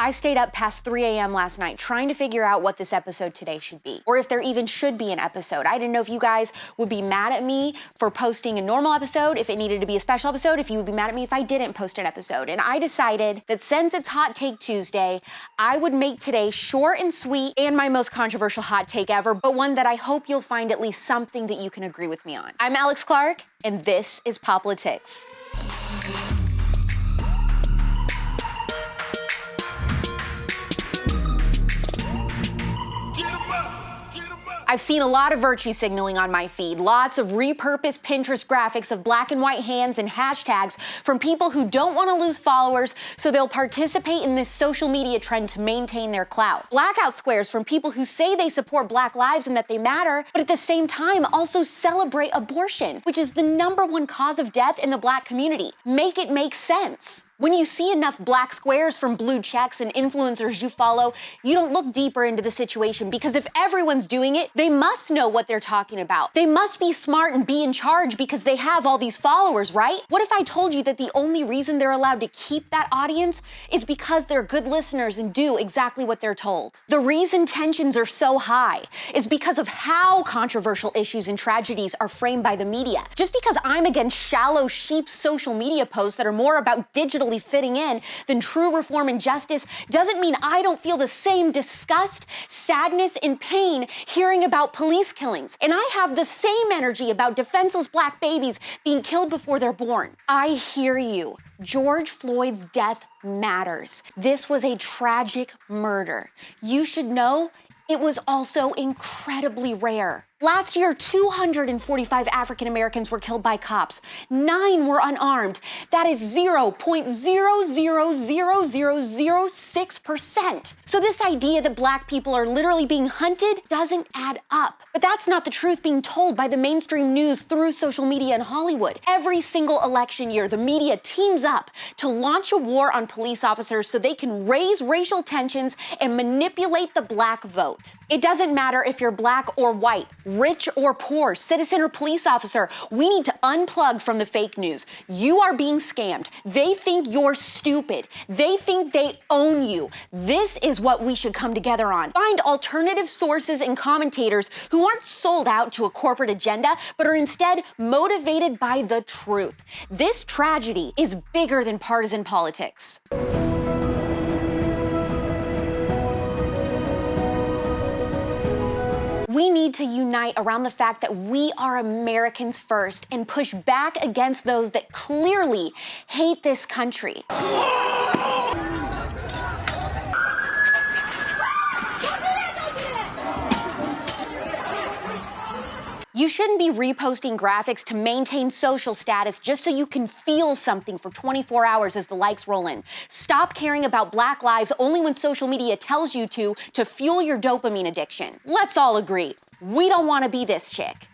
I stayed up past 3 a.m. last night trying to figure out what this episode today should be, or if there even should be an episode. I didn't know if you guys would be mad at me for posting a normal episode, if it needed to be a special episode, if you would be mad at me if I didn't post an episode. And I decided that since it's Hot Take Tuesday, I would make today short and sweet and my most controversial hot take ever, but one that I hope you'll find at least something that you can agree with me on. I'm Alex Clark, and this is POPlitics. I've seen a lot of virtue signaling on my feed, lots of repurposed Pinterest graphics of black and white hands and hashtags from people who don't want to lose followers, so they'll participate in this social media trend to maintain their clout. Blackout squares from people who say they support Black lives and that they matter, but at the same time also celebrate abortion, which is the #1 cause of death in the Black community. Make it make sense. When you see enough black squares from blue checks and influencers you follow, you don't look deeper into the situation, because if everyone's doing it, they must know what they're talking about. They must be smart and be in charge because they have all these followers, right? What if I told you that the only reason they're allowed to keep that audience is because they're good listeners and do exactly what they're told? The reason tensions are so high is because of how controversial issues and tragedies are framed by the media. Just because I'm against shallow sheep social media posts that are more about digitally fitting in than true reform and justice doesn't mean I don't feel the same disgust, sadness, and pain hearing about police killings. And I have the same energy about defenseless Black babies being killed before they're born. I hear you. George Floyd's death matters. This was a tragic murder. You should know it was also incredibly rare. Last year, 245 African Americans were killed by cops. 9 were unarmed. That is 0.0000006%. So this idea that Black people are literally being hunted doesn't add up. But that's not the truth being told by the mainstream news through social media in Hollywood. Every single election year, the media teams up to launch a war on police officers so they can raise racial tensions and manipulate the Black vote. It doesn't matter if you're Black or white, rich or poor, citizen or police officer, we need to unplug from the fake news. You are being scammed. They think you're stupid. They think they own you. This is what we should come together on. Find alternative sources and commentators who aren't sold out to a corporate agenda, but are instead motivated by the truth. This tragedy is bigger than partisan politics. We need to unite around the fact that we are Americans first and push back against those that clearly hate this country. You shouldn't be reposting graphics to maintain social status just so you can feel something for 24 hours as the likes roll in. Stop caring about Black lives only when social media tells you to fuel your dopamine addiction. Let's all agree, we don't want to be this chick.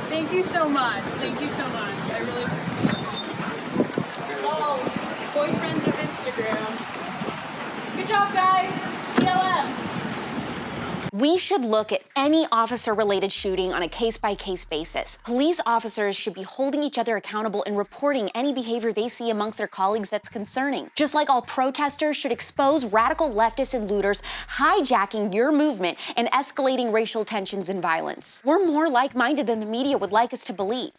Thank you so much. Thank you so much. I really appreciate it. Lol, boyfriends of Instagram. Good job, guys. BLM. We should look at any officer-related shooting on a case-by-case basis. Police officers should be holding each other accountable and reporting any behavior they see amongst their colleagues that's concerning. Just like all protesters should expose radical leftists and looters hijacking your movement and escalating racial tensions and violence. We're more like-minded than the media would like us to believe.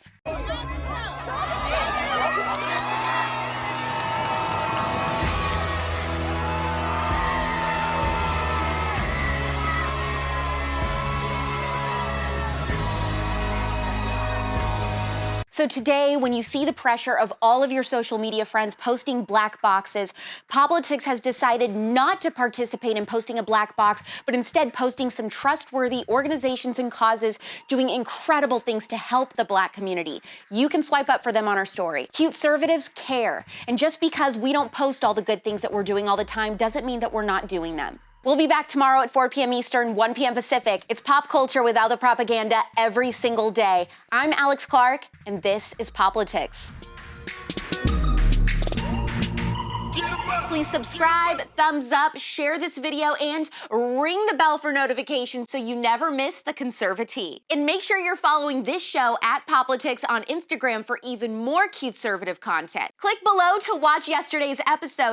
So today, when you see the pressure of all of your social media friends posting black boxes, POPlitics has decided not to participate in posting a black box, but instead posting some trustworthy organizations and causes doing incredible things to help the Black community. You can swipe up for them on our story. CUTEservatives care. And just because we don't post all the good things that we're doing all the time doesn't mean that we're not doing them. We'll be back tomorrow at 4 p.m. Eastern, 1 p.m. Pacific. It's pop culture without the propaganda every single day. I'm Alex Clark, and this is POPlitics. Get 'em up. Please subscribe, thumbs up, share this video, and ring the bell for notifications so you never miss the Conservative. And make sure you're following this show at POPlitics on Instagram for even more CUTEservative content. Click below to watch yesterday's episode.